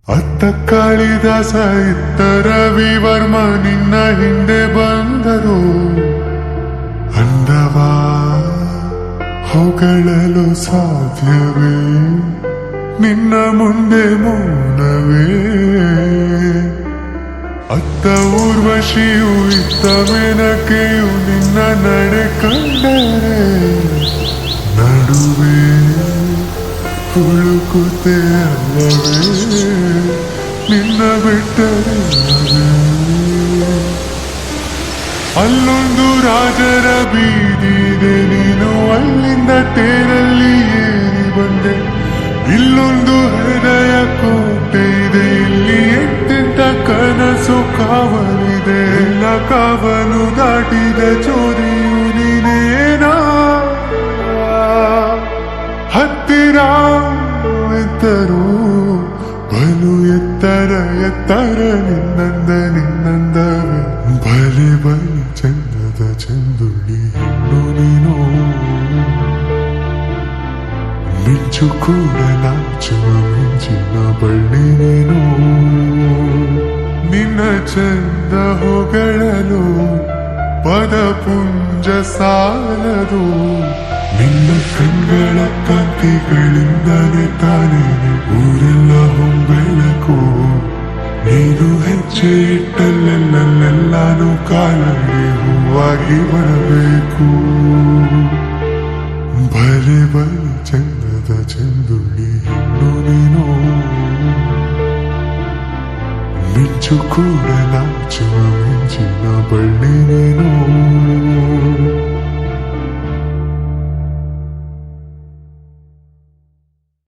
ಅತ್ತ ಕಾಳಿದಾಸ ಇತ್ತ ರವಿವರ್ಮ ನಿನ್ನ ಹಿಂದೆ ಬಂದರು. ಅಂದವಾ ಹೊಗಳಲು ಸಾಧ್ಯವೇ, ನಿನ್ನ ಮುಂದೆ ಮೌನವೇ. ಅತ್ತ ಊರ್ವಶಿಯು ಇತ್ತ ಮೇನಕೆಯು ನಿನ್ನ ನಡೆ ಕಂಡರೆ ನಡುವೆ ಹುಡುಕುತ್ತೆ ಅಲ್ಲವೇ, ನಿನ್ನ ಬಿಟ್ಟರೆ ಅಲ್ಲೊಂದು ರಾಜರ ಬೀದಿದೆ, ನೀನು ಅಲ್ಲಿಂದ ತೇರಲ್ಲಿ ಏರಿ ಬಂದೆ. ಇಲ್ಲೊಂದು ಹೃದಯ ಕೋಟೆ ಇದೆ, ಇಲ್ಲಿ ಎಂತೆಂತ ಕನಸು ಕಾವಲಿದೆ. ಎಲ್ಲ ಕಾವಲು ದಾಟಿದ ಚೋರಿಯು ನೀನೇನಾ, ಹತ್ತಿರ ಎತ್ತರು ಬಲು ಎತ್ತರ ಎತ್ತರ ನಿನ್ನಂದ ನಿನ್ನಂದವೇ. ಬಲೆ ಬಲೆ ಚಂದದ ಚಂದುಳಿ ಹೆಣ್ಣು ನೀನು, ಮಿಂಚು ಕೂಡ ನಾಚುವ ಮಿಂಚಿನ ಬಳ್ಳಿ ನೀನು. ನಿನ್ನ ಚಂದ ಹೊಗಳಲು ಪದಪುಂಜ ಸಾಲದು, ನಿನ್ನ ಕಣ್ಗಳ ಕಾಂತಿಗಳಿಂದಲೇ ತಾನೇ ಊರೆಲ್ಲ ಹೊಂಬೆಳಕು. ನೀನು ಹೆಜ್ಜೆ ಇಟ್ಟಲ್ಲೆಲ್ಲೆಲ್ಲಾನು ಕಾಲಡಿ ಹೂವಾಗಿ ಬರಬೇಕು. ಬಲೆ ಬಲೆ ಚಂದದ ಚಂದುಳಿ ಹೆಣ್ಣು ನೀನು, ಮಿಂಚು ಕೂಡ ನಾಚುವ ಮಿಂಚಿನ ಬಳ್ಳಿ ನೀನು.